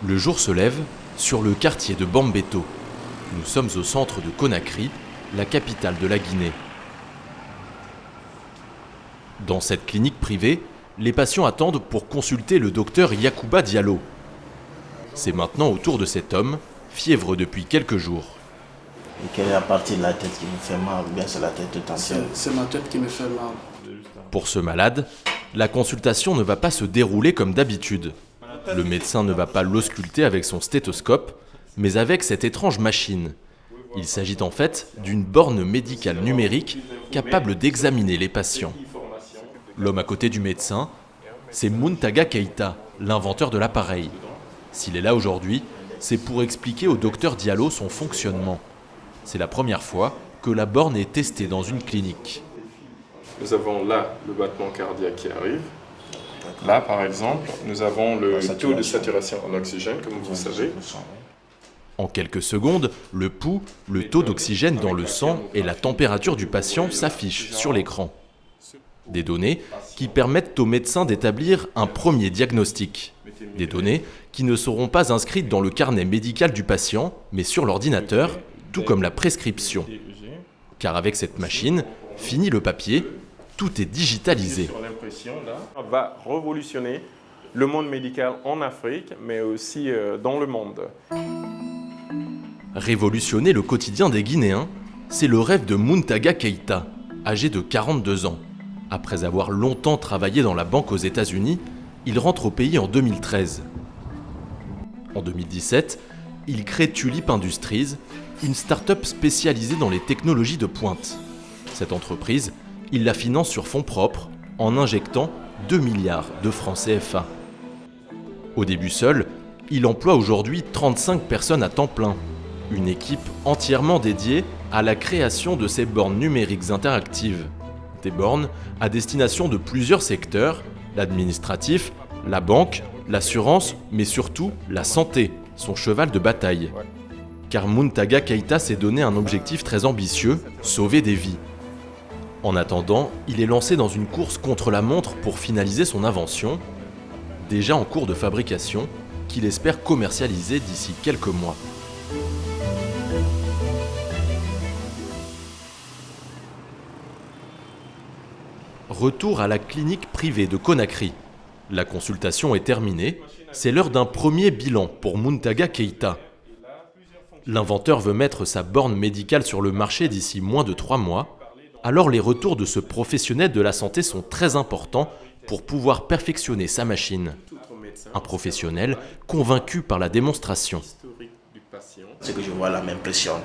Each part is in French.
Le jour se lève sur le quartier de Bambeto. Nous sommes au centre de Conakry, la capitale de la Guinée. Dans cette clinique privée, les patients attendent pour consulter le docteur Yacouba Diallo. C'est maintenant au tour de cet homme, fiévreux depuis quelques jours. Et quelle est la partie de la tête qui me fait mal ou bien c'est la tête tout entière? C'est ma tête qui me fait mal. Pour ce malade, la consultation ne va pas se dérouler comme d'habitude. Le médecin ne va pas l'ausculter avec son stéthoscope, mais avec cette étrange machine. Il s'agit en fait d'une borne médicale numérique capable d'examiner les patients. L'homme à côté du médecin, c'est Muntaga Keita, l'inventeur de l'appareil. S'il est là aujourd'hui, c'est pour expliquer au docteur Diallo son fonctionnement. C'est la première fois que la borne est testée dans une clinique. Nous avons là le battement cardiaque qui arrive. Là, par exemple, nous avons le taux de saturation en oxygène, comme vous savez. En quelques secondes, le pouls, le taux d'oxygène dans le sang et la température du patient s'affichent sur l'écran. Des données qui permettent aux médecins d'établir un premier diagnostic. Des données qui ne seront pas inscrites dans le carnet médical du patient, mais sur l'ordinateur, tout comme la prescription. Car avec cette machine, fini le papier, tout est digitalisé. On va révolutionner le monde médical en Afrique, mais aussi dans le monde. Révolutionner le quotidien des Guinéens, c'est le rêve de Muntaga Keita, âgé de 42 ans. Après avoir longtemps travaillé dans la banque aux États-Unis, il rentre au pays en 2013. En 2017, il crée Tulip Industries, une start-up spécialisée dans les technologies de pointe. Cette entreprise, il la finance sur fonds propres en injectant 2 milliards de francs CFA. Au début seul, il emploie aujourd'hui 35 personnes à temps plein. Une équipe entièrement dédiée à la création de ces bornes numériques interactives. Des bornes à destination de plusieurs secteurs, l'administratif, la banque, l'assurance, mais surtout la santé, son cheval de bataille. Car Muntaga Keita s'est donné un objectif très ambitieux, sauver des vies. En attendant, il est lancé dans une course contre la montre pour finaliser son invention, déjà en cours de fabrication, qu'il espère commercialiser d'ici quelques mois. Retour à la clinique privée de Conakry. La consultation est terminée, c'est l'heure d'un premier bilan pour Muntaga Keita. L'inventeur veut mettre sa borne médicale sur le marché d'ici moins de 3 mois, alors les retours de ce professionnel de la santé sont très importants pour pouvoir perfectionner sa machine. Un professionnel convaincu par la démonstration. Ce que je vois là m'impressionne.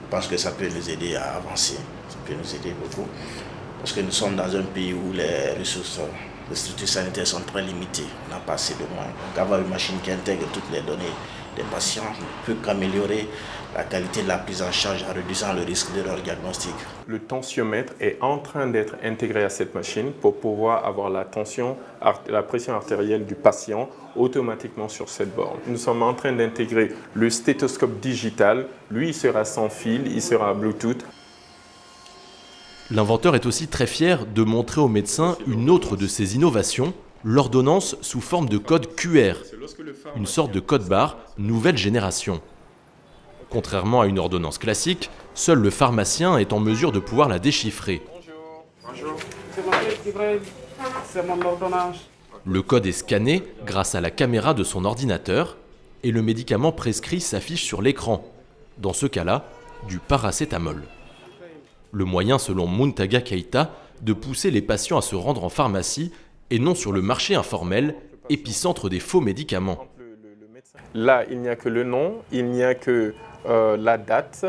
Je pense que ça peut nous aider à avancer, ça peut nous aider beaucoup. Parce que nous sommes dans un pays où les ressources, les structures sanitaires sont très limitées. On n'a pas assez de moyens. Donc avoir une machine qui intègre toutes les données des patients ne peut qu'améliorer la qualité de la prise en charge en réduisant le risque d'erreur diagnostique. Le tensiomètre est en train d'être intégré à cette machine pour pouvoir avoir la pression artérielle du patient automatiquement sur cette borne. Nous sommes en train d'intégrer le stéthoscope digital. Lui, il sera sans fil, il sera Bluetooth. L'inventeur est aussi très fier de montrer aux médecins une autre de ses innovations, l'ordonnance sous forme de code QR, une sorte de code barre nouvelle génération. Contrairement à une ordonnance classique, seul le pharmacien est en mesure de pouvoir la déchiffrer. Bonjour. C'est mon ordonnance. Le code est scanné grâce à la caméra de son ordinateur et le médicament prescrit s'affiche sur l'écran. Dans ce cas-là, du paracétamol. Le moyen, selon Muntaga Keita, de pousser les patients à se rendre en pharmacie et non sur le marché informel, épicentre des faux médicaments. Là, il n'y a que le nom, il n'y a que la date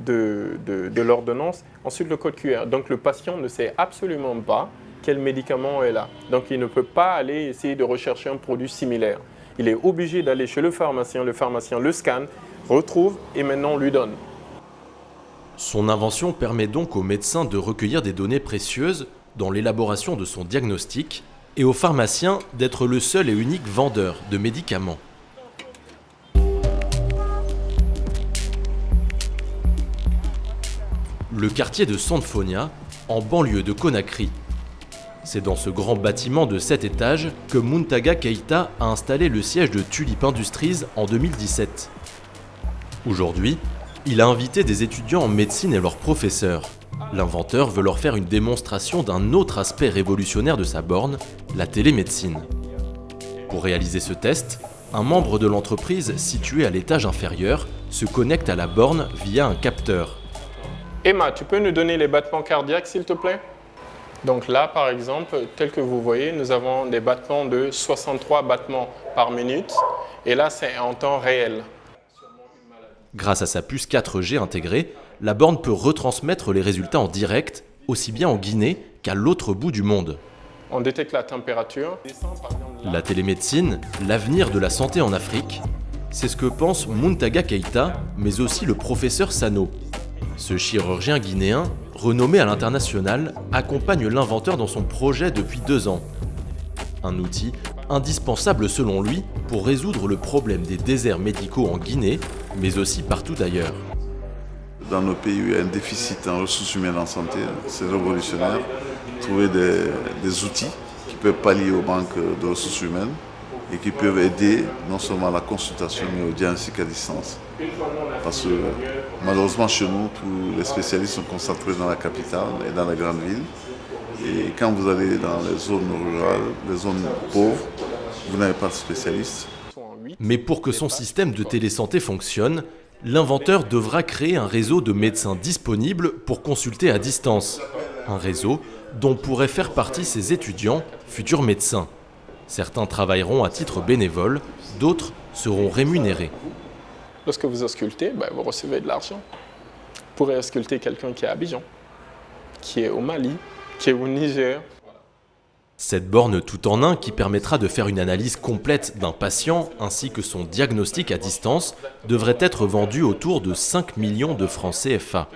de l'ordonnance, ensuite le code QR. Donc le patient ne sait absolument pas quel médicament est là. Donc il ne peut pas aller essayer de rechercher un produit similaire. Il est obligé d'aller chez le pharmacien le scanne, retrouve et maintenant lui donne. Son invention permet donc aux médecins de recueillir des données précieuses dans l'élaboration de son diagnostic et aux pharmaciens d'être le seul et unique vendeur de médicaments. Le quartier de Sanfonia, en banlieue de Conakry. C'est dans ce grand bâtiment de 7 étages que Muntaga Keita a installé le siège de Tulip Industries en 2017. Aujourd'hui, il a invité des étudiants en médecine et leurs professeurs. L'inventeur veut leur faire une démonstration d'un autre aspect révolutionnaire de sa borne, la télémédecine. Pour réaliser ce test, un membre de l'entreprise situé à l'étage inférieur se connecte à la borne via un capteur. Emma, tu peux nous donner les battements cardiaques, s'il te plaît? Donc là, par exemple, tel que vous voyez, nous avons des battements de 63 battements par minute. Et là, c'est en temps réel. Grâce à sa puce 4G intégrée, la borne peut retransmettre les résultats en direct, aussi bien en Guinée qu'à l'autre bout du monde. On détecte la température. La télémédecine, l'avenir de la santé en Afrique, c'est ce que pense Muntaga Keita, mais aussi le professeur Sano. Ce chirurgien guinéen, renommé à l'international, accompagne l'inventeur dans son projet depuis 2 ans. Un outil indispensable selon lui pour résoudre le problème des déserts médicaux en Guinée, mais aussi partout ailleurs. Dans nos pays où il y a un déficit en ressources humaines en santé, c'est révolutionnaire. Trouver des outils qui peuvent pallier au manque de ressources humaines et qui peuvent aider non seulement à la consultation mais au diagnostic à distance. Parce que malheureusement chez nous, tous les spécialistes sont concentrés dans la capitale et dans les grandes villes. Et quand vous allez dans les zones rurales, les zones pauvres, vous n'avez pas de spécialistes. Mais pour que son système de télésanté fonctionne, l'inventeur devra créer un réseau de médecins disponibles pour consulter à distance. Un réseau dont pourraient faire partie ses étudiants, futurs médecins. Certains travailleront à titre bénévole, d'autres seront rémunérés. Lorsque vous auscultez, vous recevez de l'argent. Vous pourrez ausculter quelqu'un qui est à Abidjan, qui est au Mali, qui est au Niger. Cette borne tout en un qui permettra de faire une analyse complète d'un patient ainsi que son diagnostic à distance devrait être vendue autour de 5 millions de francs CFA.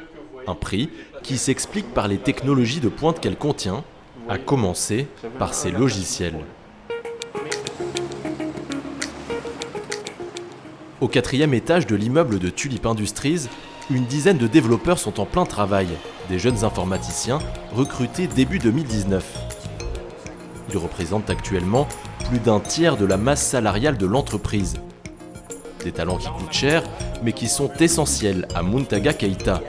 Un prix qui s'explique par les technologies de pointe qu'elle contient, à commencer par ses logiciels. Au 4e étage de l'immeuble de Tulip Industries, une dizaine de développeurs sont en plein travail, des jeunes informaticiens recrutés début 2019. Ils représentent actuellement plus d'un tiers de la masse salariale de l'entreprise. Des talents qui coûtent cher, mais qui sont essentiels à Muntaga Keita.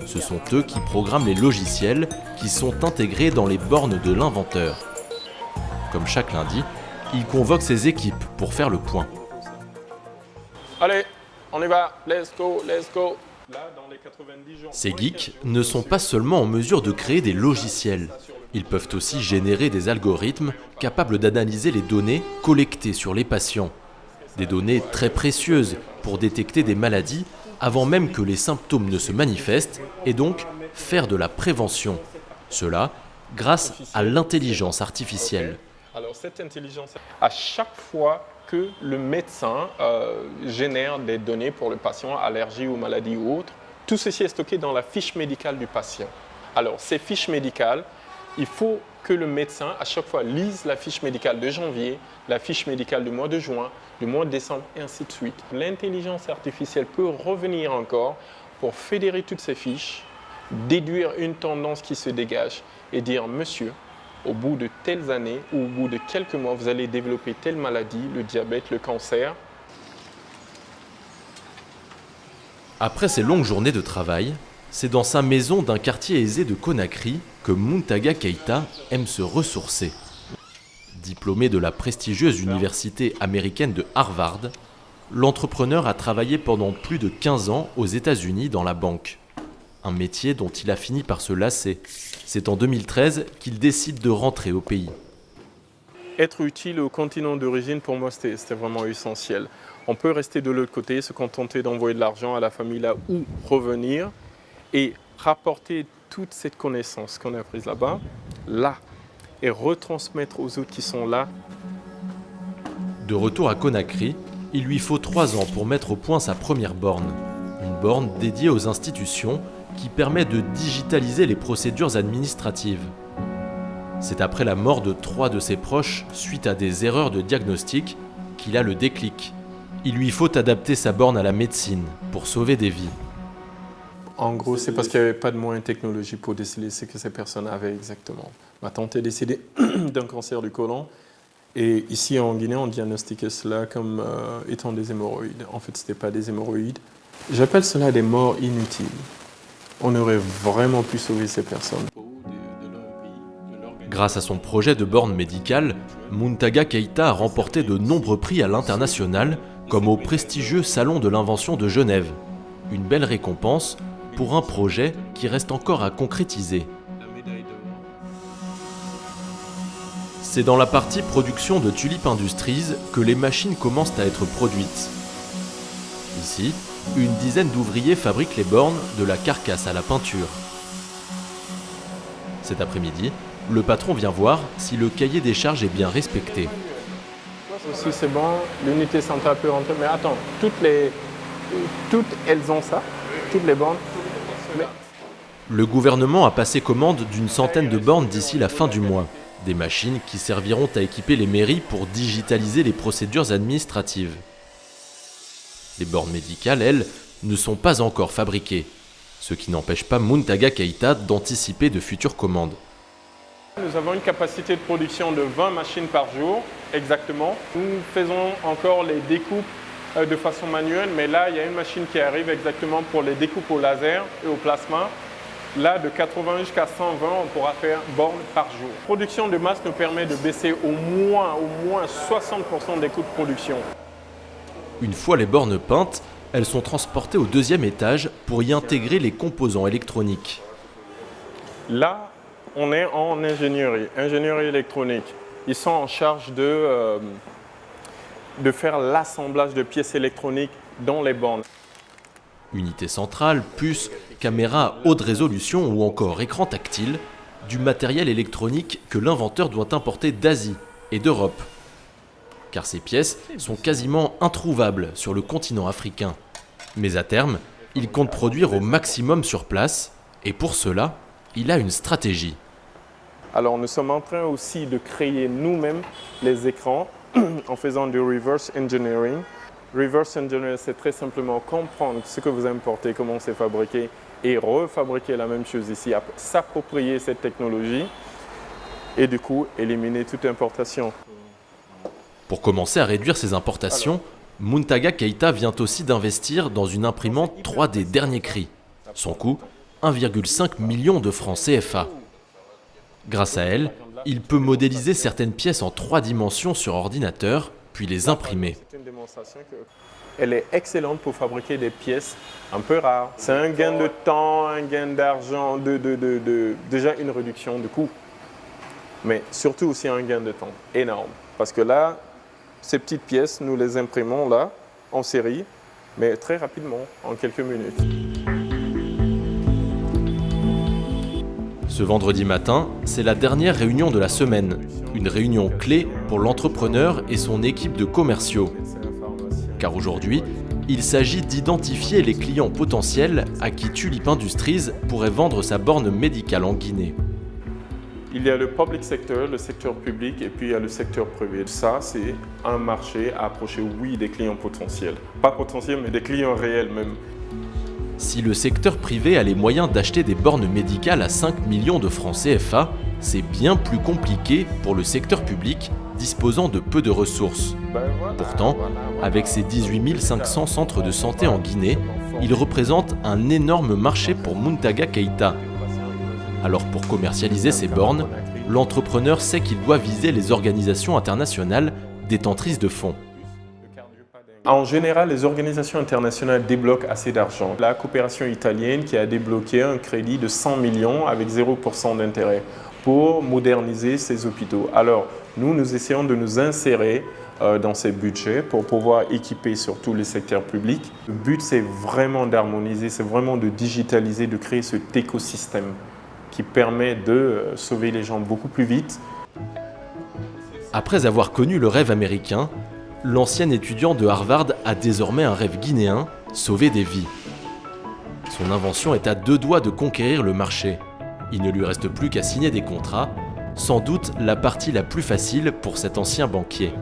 Ce sont eux qui programment les logiciels qui sont intégrés dans les bornes de l'inventeur. Comme chaque lundi, il convoque ses équipes pour faire le point. Allez, on y va, let's go, let's go. Là, dans les 90 jours, ces geeks ne sont pas seulement en mesure de créer des logiciels. Ils peuvent aussi générer des algorithmes capables d'analyser les données collectées sur les patients. Des données très précieuses pour détecter des maladies avant même que les symptômes ne se manifestent et donc faire de la prévention. Cela grâce à l'intelligence artificielle. Alors cette intelligence, à chaque fois que le médecin génère des données pour le patient, allergie ou maladie ou autre, tout ceci est stocké dans la fiche médicale du patient. Alors ces fiches médicales, il faut que le médecin à chaque fois lise la fiche médicale de janvier, la fiche médicale du mois de juin, du mois de décembre et ainsi de suite. L'intelligence artificielle peut revenir encore pour fédérer toutes ces fiches, déduire une tendance qui se dégage et dire « Monsieur, au bout de telles années ou au bout de quelques mois, vous allez développer telle maladie, le diabète, le cancer. » Après ces longues journées de travail, c'est dans sa maison d'un quartier aisé de Conakry que Muntaga Keita aime se ressourcer. Diplômé de la prestigieuse université américaine de Harvard, l'entrepreneur a travaillé pendant plus de 15 ans aux États-Unis dans la banque. Un métier dont il a fini par se lasser. C'est en 2013 qu'il décide de rentrer au pays. Être utile au continent d'origine, pour moi, c'était vraiment essentiel. On peut rester de l'autre côté, se contenter d'envoyer de l'argent à la famille là ou revenir et rapporter toute cette connaissance qu'on a apprise là-bas, là, et retransmettre aux autres qui sont là. De retour à Conakry, il lui faut 3 ans pour mettre au point sa première borne. Une borne dédiée aux institutions qui permet de digitaliser les procédures administratives. C'est après la mort de 3 de ses proches suite à des erreurs de diagnostic qu'il a le déclic. Il lui faut adapter sa borne à la médecine pour sauver des vies. En gros, c'est parce qu'il n'y avait pas de moyens technologiques pour déceler ce que ces personnes avaient exactement. Ma tante est décédée d'un cancer du côlon. Et ici, en Guinée, on diagnostiquait cela comme étant des hémorroïdes. En fait, ce n'était pas des hémorroïdes. J'appelle cela des morts inutiles. On aurait vraiment pu sauver ces personnes. Grâce à son projet de borne médicale, Muntaga Keïta a remporté de nombreux prix à l'international, comme au prestigieux Salon de l'Invention de Genève. Une belle récompense pour un projet qui reste encore à concrétiser. C'est dans la partie production de Tulip Industries que les machines commencent à être produites. Ici, une dizaine d'ouvriers fabriquent les bornes de la carcasse à la peinture. Cet après-midi, le patron vient voir si le cahier des charges est bien respecté. Si c'est bon, l'unité centrale peut rentrer. Mais attends, toutes elles ont ça, toutes les bornes. Mais... Le gouvernement a passé commande d'une centaine de bornes d'ici la fin du mois. Des machines qui serviront à équiper les mairies pour digitaliser les procédures administratives. Les bornes médicales, elles, ne sont pas encore fabriquées, ce qui n'empêche pas Muntaga Keïta d'anticiper de futures commandes. Nous avons une capacité de production de 20 machines par jour, exactement. Nous faisons encore les découpes de façon manuelle, mais là, il y a une machine qui arrive exactement pour les découpes au laser et au plasma. Là, de 80 jusqu'à 120, on pourra faire bornes par jour. La production de masse nous permet de baisser au moins 60% des coûts de production. Une fois les bornes peintes, elles sont transportées au deuxième étage pour y intégrer les composants électroniques. Là, on est en ingénierie électronique. Ils sont en charge de faire l'assemblage de pièces électroniques dans les bornes. Unité centrale, puces, caméras à haute résolution ou encore écran tactile, du matériel électronique que l'inventeur doit importer d'Asie et d'Europe. Car ces pièces sont quasiment introuvables sur le continent africain. Mais à terme, il compte produire au maximum sur place, et pour cela, il a une stratégie. Alors nous sommes en train aussi de créer nous-mêmes les écrans en faisant du reverse engineering. Reverse engineering, c'est très simplement comprendre ce que vous importez, comment c'est fabriqué, et refabriquer la même chose ici, s'approprier cette technologie, et du coup éliminer toute importation. Pour commencer à réduire ses importations, Muntaga Keïta vient aussi d'investir dans une imprimante 3D dernier cri. Son coût, 1,5 million de francs CFA. Grâce à elle, il peut modéliser certaines pièces en 3 dimensions sur ordinateur, puis les imprimer. Elle est excellente pour fabriquer des pièces un peu rares. C'est un gain de temps, un gain d'argent, déjà une réduction de coûts. Mais surtout aussi un gain de temps énorme. Parce que là, ces petites pièces, nous les imprimons là, en série, mais très rapidement, en quelques minutes. Ce vendredi matin, c'est la dernière réunion de la semaine. Une réunion clé pour l'entrepreneur et son équipe de commerciaux. Car aujourd'hui, il s'agit d'identifier les clients potentiels à qui Tulip Industries pourrait vendre sa borne médicale en Guinée. Il y a le public sector, le secteur public, et puis il y a le secteur privé. Ça, c'est un marché à approcher, oui, des clients potentiels. Pas potentiels, mais des clients réels même. Si le secteur privé a les moyens d'acheter des bornes médicales à 5 millions de francs CFA, c'est bien plus compliqué pour le secteur public disposant de peu de ressources. Pourtant, avec ses 18 500 centres de santé en Guinée, il représente un énorme marché pour Muntaga Keïta. Alors pour commercialiser ces bornes, l'entrepreneur sait qu'il doit viser les organisations internationales détentrices de fonds. En général, les organisations internationales débloquent assez d'argent. La coopération italienne qui a débloqué un crédit de 100 millions avec 0% d'intérêt pour moderniser ces hôpitaux. Alors, nous essayons de nous insérer dans ces budgets pour pouvoir équiper surtout les secteurs publics. Le but, c'est vraiment d'harmoniser, c'est vraiment de digitaliser, de créer cet écosystème qui permet de sauver les gens beaucoup plus vite. Après avoir connu le rêve américain, l'ancien étudiant de Harvard a désormais un rêve guinéen, sauver des vies. Son invention est à 2 doigts de conquérir le marché. Il ne lui reste plus qu'à signer des contrats, sans doute la partie la plus facile pour cet ancien banquier.